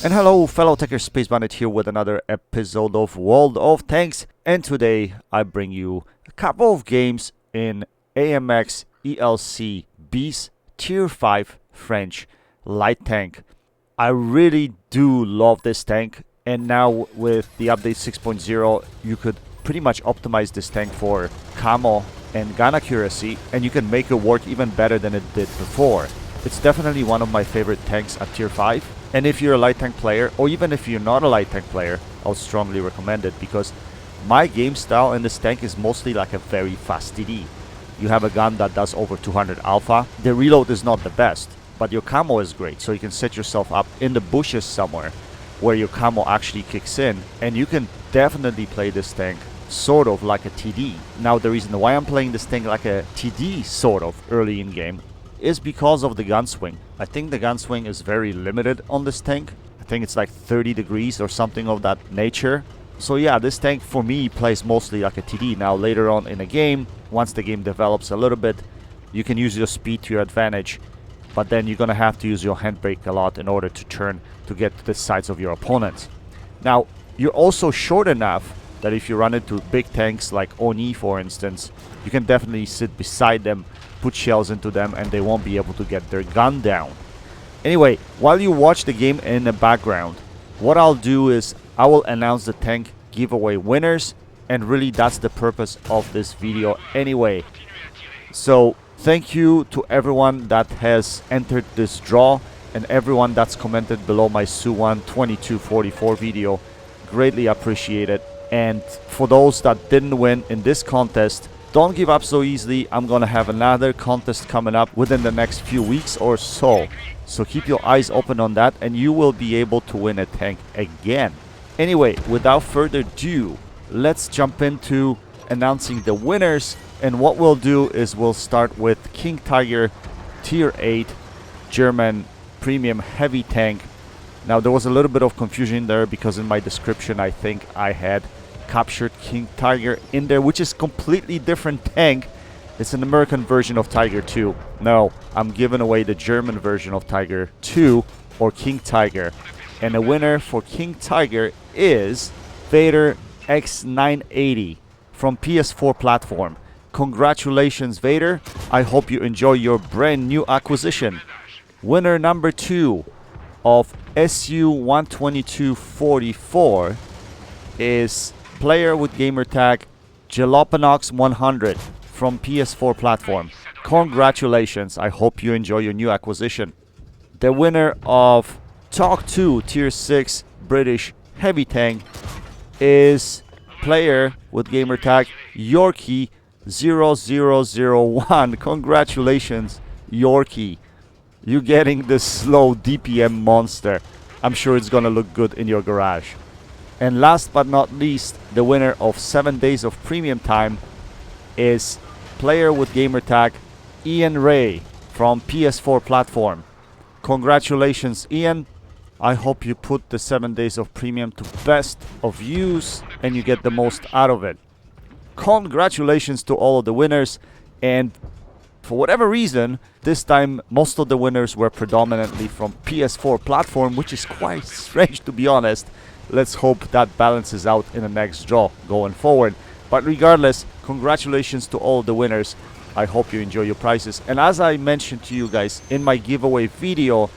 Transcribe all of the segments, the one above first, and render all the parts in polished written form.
And hello fellow Techers, Space Bandit here with another episode of World of Tanks, and today I bring you a couple of games in AMX ELC Bis Tier 5 French light tank. I really do love this tank, and now with the update 6.0 you could pretty much optimize this tank for camo and gun accuracy, and you can make it work even better than it did before. It's definitely one of my favorite tanks at Tier 5. And if you're a light tank player, or even if you're not a light tank player, I would strongly recommend it, because my game style in this tank is mostly like a very fast TD. You have a gun that does over 200 alpha. The reload is not the best, but your camo is great, so you can set yourself up in the bushes somewhere where your camo actually kicks in, and you can definitely play this tank sort of like a TD. Now the reason why I'm playing this tank like a TD sort of early in game is because of the gun swing. I think the gun swing is very limited on this tank. I think it's like 30 degrees or something of that nature. So yeah, this tank for me plays mostly like a TD. Now later on in a game, once the game develops a little bit, you can use your speed to your advantage, but then you're gonna have to use your handbrake a lot in order to turn to get to the sides of your opponents. Now you're also short enough that if you run into big tanks like Oni for instance, you can definitely sit beside them, put shells into them, and they won't be able to get their gun down. Anyway, while you watch the game in the background, what I'll do is I will announce the tank giveaway winners, and really that's the purpose of this video anyway. So thank you to everyone that has entered this draw and everyone that's commented below my Su-1 2244 video. Greatly appreciate it. And for those that didn't win in this contest, don't give up so easily. I'm gonna have another contest coming up within the next few weeks or so. So keep your eyes open on that, and you will be able to win a tank again. Anyway, without further ado, let's jump into announcing the winners. And what we'll do is we'll start with King Tiger Tier 8 German Premium Heavy Tank. Now there was a little bit of confusion there because in my description I think I had captured King Tiger in there, which is completely different tank. It's an American version of Tiger 2. No, I'm giving away the German version of Tiger 2 or King Tiger. And the winner for King Tiger is Vader X980 from PS4 platform. Congratulations Vader. I hope you enjoy your brand new acquisition. Winner number 2 of SU-12244 is player with gamertag Jalopanox100 from PS4 platform. Congratulations, I hope you enjoy your new acquisition. The winner of Talk 2 Tier 6 British Heavy Tank is player with gamertag Yorkie0001. Congratulations Yorkie, you're getting the slow DPM monster. I'm sure it's gonna look good in your garage. And last but not least, the winner of 7 days of premium time is player with gamertag Ian Ray from PS4 platform. Congratulations Ian. I hope you put the 7 days of premium to best of use and you get the most out of it. Congratulations to all of the winners, and for whatever reason, this time most of the winners were predominantly from PS4 platform, which is quite strange to be honest. Let's hope that balances out in the next draw going forward. But regardless, congratulations to all the winners. I hope you enjoy your prizes. And as I mentioned to you guys in my giveaway video,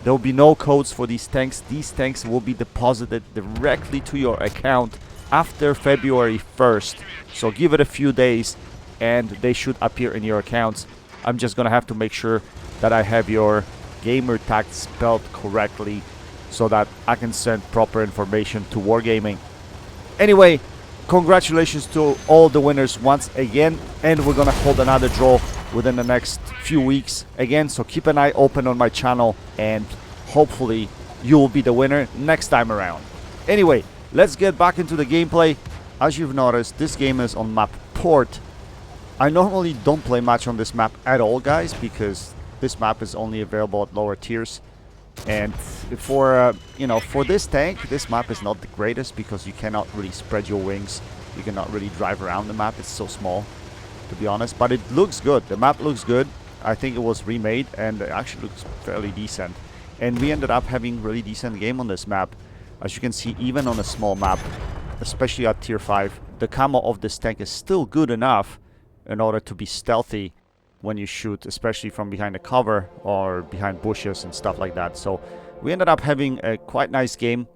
there will be no codes for these tanks. These tanks will be deposited directly to your account after February 1st. So give it a few days and they should appear in your accounts. I'm just gonna have to make sure that I have your gamer tag spelled correctly so that I can send proper information to Wargaming. Anyway, congratulations to all the winners once again, and we're gonna hold another draw within the next few weeks again, so keep an eye open on my channel and hopefully you will be the winner next time around. Anyway, let's get back into the gameplay. As you've noticed, this game is on map Port. I normally don't play much on this map at all guys, because this map is only available at lower tiers. And for for this tank, this map is not the greatest because you cannot really spread your wings. You cannot really drive around the map. It's so small, to be honest. But it looks good. The map looks good. I think it was remade and it actually looks fairly decent. And we ended up having really decent game on this map. As you can see, even on a small map, especially at tier 5, the camo of this tank is still good enough in order to be stealthy when you shoot, especially from behind a cover or behind bushes and stuff like that. So we ended up having a quite nice game.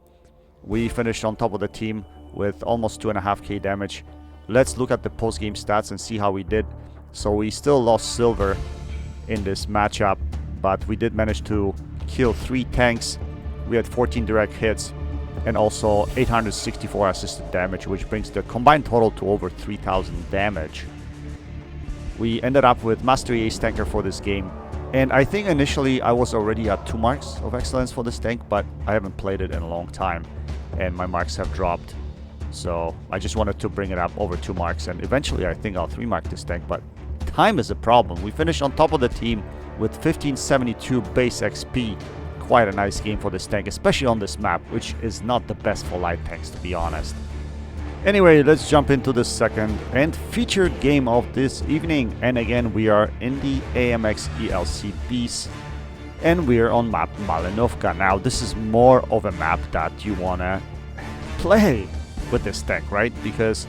We finished on top of the team with almost 2.5k damage. Let's look at the post-game stats and see how we did. So we still lost silver in this matchup, but we did manage to kill 3 tanks. We had 14 direct hits and also 864 assisted damage, which brings the combined total to over 3000 damage. We ended up with Mastery Ace Tanker for this game, and I think initially I was already at 2 marks of excellence for this tank, but I haven't played it in a long time and my marks have dropped. So I just wanted to bring it up over 2 marks, and eventually I think I'll 3 mark this tank, but time is a problem. We finished on top of the team with 1572 base XP. Quite a nice game for this tank, especially on this map, which is not the best for light tanks, to be honest. Anyway, let's jump into the second and featured game of this evening. And again, we are in the AMX ELC Bis, and we're on map Malinovka. Now, this is more of a map that you want to play with this tank, right? Because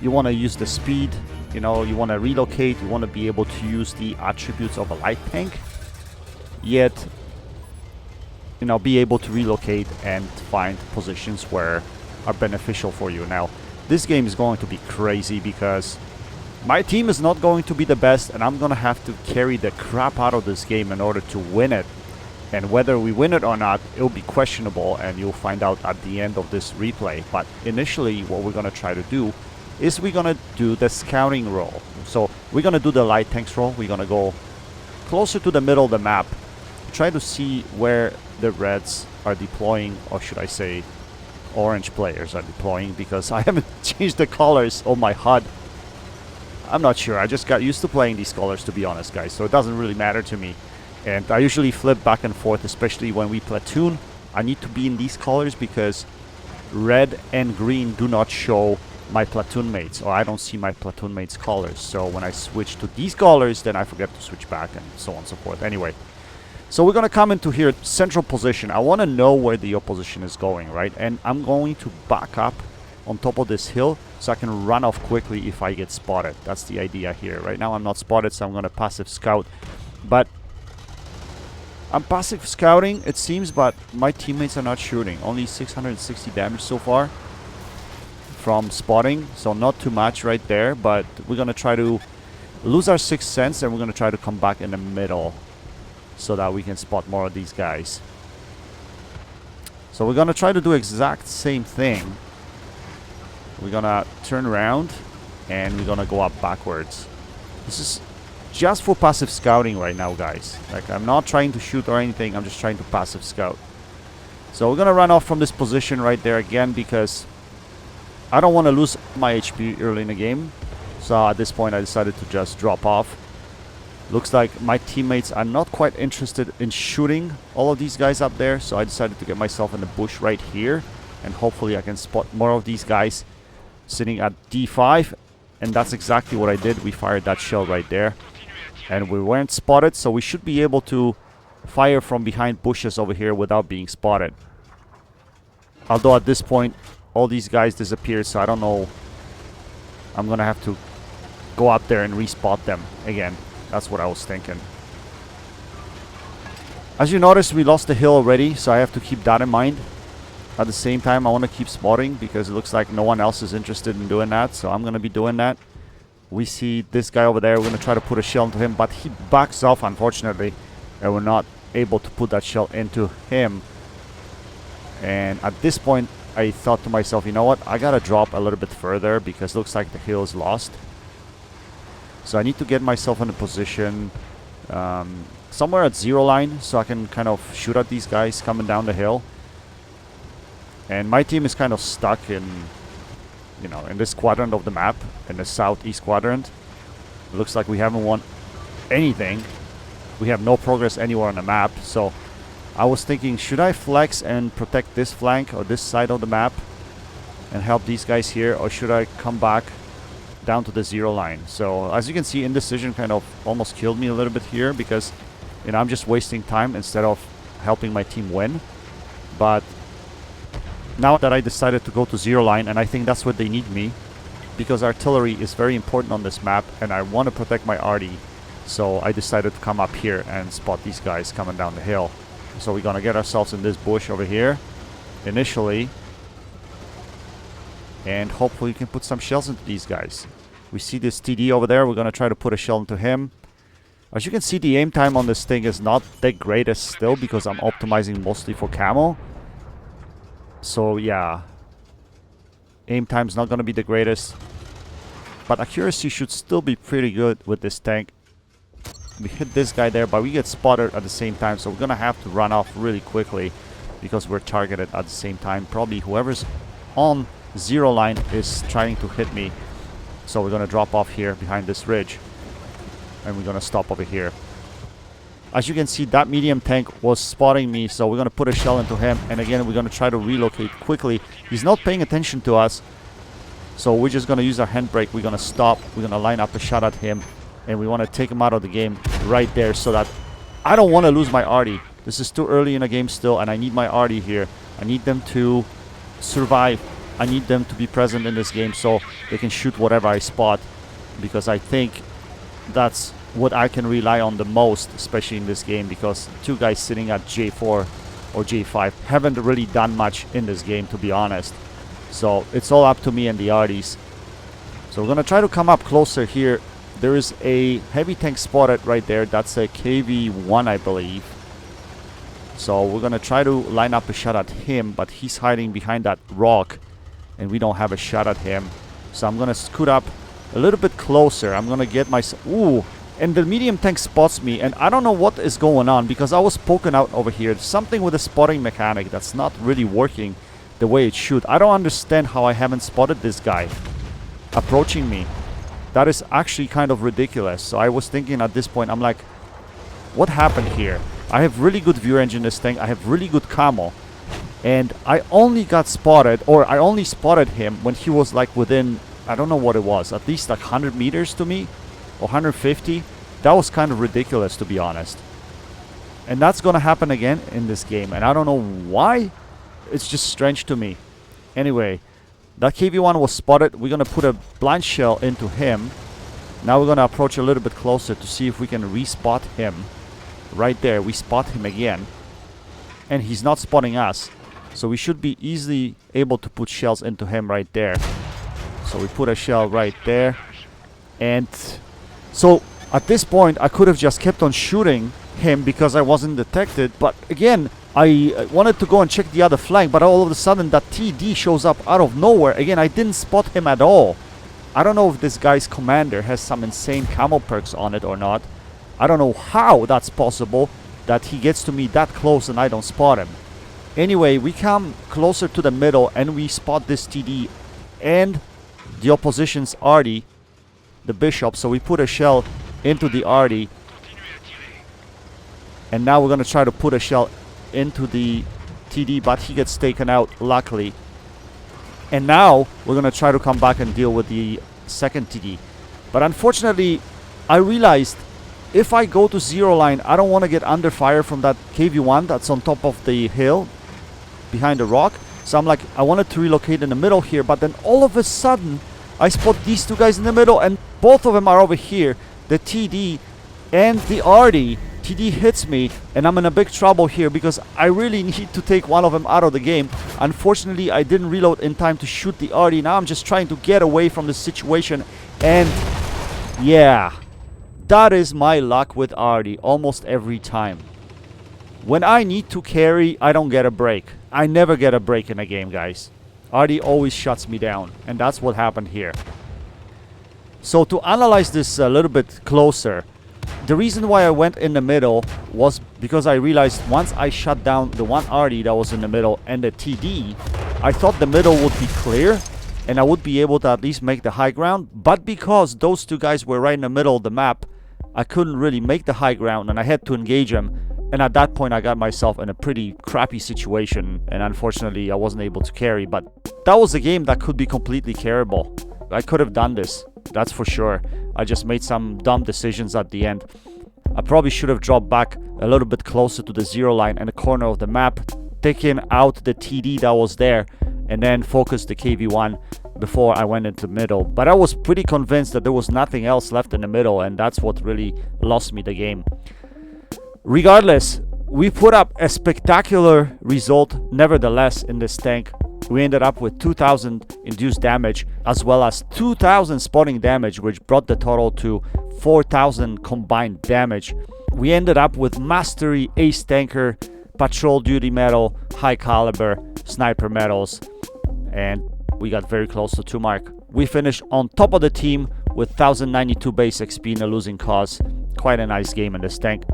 you want to use the speed, you know, you want to relocate, you want to be able to use the attributes of a light tank, yet, you know, be able to relocate and find positions where are beneficial for you. Now, this game is going to be crazy because my team is not going to be the best, and I'm going to have to carry the crap out of this game in order to win it. And whether we win it or not, it'll be questionable, and you'll find out at the end of this replay. But initially, what we're going to try to do is we're going to do the scouting role. So we're going to do the light tanks role. We're going to go closer to the middle of the map, try to see where the reds are deploying, or should I say orange players are deploying, because I haven't changed the colors on my HUD. I'm not sure. I just got used to playing these colors, to be honest, guys, so it doesn't really matter to me. And I usually flip back and forth, especially when we platoon. I need to be in these colors because red and green do not show my platoon mates, or I don't see my platoon mates' colors. So when I switch to these colors, then I forget to switch back, and so on and so forth. Anyway, so we're going to come into here, central position. I want to know where the opposition is going, right? And I'm going to back up on top of this hill so I can run off quickly if I get spotted. That's the idea here. Right now I'm not spotted, so I'm going to passive scout. But I'm passive scouting, it seems, but my teammates are not shooting. Only 660 damage so far from spotting, so not too much right there. But we're going to try to lose our sixth sense, and we're going to try to come back in the middle so that we can spot more of these guys. So we're going to try to do exact same thing. We're going to turn around and we're going to go up backwards. This is just for passive scouting right now, guys. Like, I'm not trying to shoot or anything. I'm just trying to passive scout. So we're going to run off from this position right there again because I don't want to lose my HP early in the game. So at this point I decided to just drop off. Looks like my teammates are not quite interested in shooting all of these guys up there, so I decided to get myself in the bush right here, and hopefully I can spot more of these guys sitting at D5, and that's exactly what I did. We fired that shell right there, and we weren't spotted, so we should be able to fire from behind bushes over here without being spotted. Although at this point, all these guys disappeared, so I don't know. I'm gonna have to go up there and respot them again. That's what I was thinking. As you notice, we lost the hill already, so I have to keep that in mind. At the same time, I want to keep spotting because it looks like no one else is interested in doing that, so I'm going to be doing that. We see this guy over there. We're going to try to put a shell into him, but he backs off, unfortunately, and we're not able to put that shell into him. And at this point, I thought to myself, you know what? I got to drop a little bit further because it looks like the hill is lost. So I need to get myself in a position somewhere at zero line so I can kind of shoot at these guys coming down the hill. And my team is kind of stuck in, you know, in this quadrant of the map, in the southeast quadrant. It looks like we haven't won anything. We have no progress anywhere on the map. So I was thinking, should I flex and protect this flank or this side of the map and help these guys here, or should I come back down to the zero line? So as you can see, indecision kind of almost killed me a little bit here because, you know, I'm just wasting time instead of helping my team win. But now that I decided to go to zero line, and I think that's what they need me, because artillery is very important on this map, and I want to protect my arty. So I decided to come up here and spot these guys coming down the hill. So we're gonna get ourselves in this bush over here initially, and hopefully we can put some shells into these guys. We see this TD over there. We're gonna try to put a shell into him. As you can see, the aim time on this thing is not the greatest still, because I'm optimizing mostly for camo. So yeah, aim time's not gonna be the greatest, but accuracy should still be pretty good with this tank. We hit this guy there, but we get spotted at the same time, so we're gonna have to run off really quickly because we're targeted at the same time. Probably whoever's on zero line is trying to hit me. So we're gonna drop off here behind this ridge, and we're gonna stop over here. As you can see, that medium tank was spotting me, so we're gonna put a shell into him, and again we're gonna try to relocate quickly. He's not paying attention to us, so we're just gonna use our handbrake. We're gonna stop, we're gonna line up a shot at him, and we want to take him out of the game right there, so that I don't want to lose my arty. This is too early in the game still, and I need my arty here. I need them to survive. I need them to be present in this game so they can shoot whatever I spot, because I think that's what I can rely on the most, especially in this game, because two guys sitting at J4 or J5 haven't really done much in this game, to be honest. So it's all up to me and the arties. So we're gonna try to come up closer here. There is a heavy tank spotted right there. That's a KV-1, I believe. So we're gonna try to line up a shot at him, but he's hiding behind that rock, and we don't have a shot at him. So I'm gonna scoot up a little bit closer. I'm gonna get myself... Ooh! And the medium tank spots me, and I don't know what is going on, because I was poking out over here. There's something with the spotting mechanic that's not really working the way it should. I don't understand how I haven't spotted this guy approaching me. That is actually kind of ridiculous. So I was thinking at this point, I'm like, what happened here? I have really good view range in this thing. I have really good camo. And I only got spotted, or I only spotted him when he was like within, I don't know what it was, at least like 100 meters to me, or 150. That was kind of ridiculous, to be honest. And that's gonna happen again in this game, and I don't know why. It's just strange to me. Anyway, that KV-1 was spotted. We're gonna put a blind shell into him. Now we're gonna approach a little bit closer to see if we can respot him. Right there, we spot him again, and he's not spotting us, so we should be easily able to put shells into him right there. So we put a shell right there, and so at this point I could have just kept on shooting him because I wasn't detected, but again I wanted to go and check the other flank, but all of a sudden that TD shows up out of nowhere. Again, I didn't spot him at all. I don't know if this guy's commander has some insane camo perks on it or not. I don't know how that's possible, that he gets to me that close and I don't spot him. Anyway, we come closer to the middle and we spot this TD and the opposition's arty, the bishop. So we put a shell into the arty, and now we're gonna try to put a shell into the TD, but he gets taken out, luckily. And now we're gonna try to come back and deal with the second TD. But unfortunately, I realized if I go to zero line, I don't want to get under fire from that KV-1 that's on top of the hill behind the rock. So I'm like, I wanted to relocate in the middle here, but then all of a sudden I spot these two guys in the middle, and both of them are over here, the TD and the RD. TD hits me, and I'm in a big trouble here because I really need to take one of them out of the game. Unfortunately, I didn't reload in time to shoot the RD. Now I'm just trying to get away from the situation, and yeah, that is my luck with RD almost every time. When I need to carry, I don't get a break. I never get a break in a game, guys. RD always shuts me down, and that's what happened here. So to analyze this a little bit closer, the reason why I went in the middle was because I realized once I shut down the one RD that was in the middle and the TD, I thought the middle would be clear and I would be able to at least make the high ground. But because those two guys were right in the middle of the map, I couldn't really make the high ground and I had to engage them. And at that point I got myself in a pretty crappy situation, and unfortunately I wasn't able to carry. But that was a game that could be completely carryable. I could have done this, that's for sure. I just made some dumb decisions at the end. I probably should have dropped back a little bit closer to the 0 line and the corner of the map, taking out the TD that was there, and then focus the KV-1 before I went into the middle. But I was pretty convinced that there was nothing else left in the middle, and that's what really lost me the game. Regardless, we put up a spectacular result nevertheless in this tank. We ended up with 2000 induced damage as well as 2000 spotting damage, which brought the total to 4000 combined damage. We ended up with Mastery, Ace Tanker, Patrol Duty Medal, High Caliber, Sniper Medals, and we got very close to 2 mark. We finished on top of the team with 1092 base XP in a losing cause. Quite a nice game in this tank.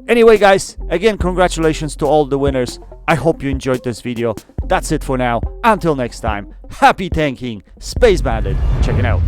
Anyway guys, again congratulations to all the winners. I hope you enjoyed this video. That's it for now. Until next time, happy tanking, Space Bandit, checking out.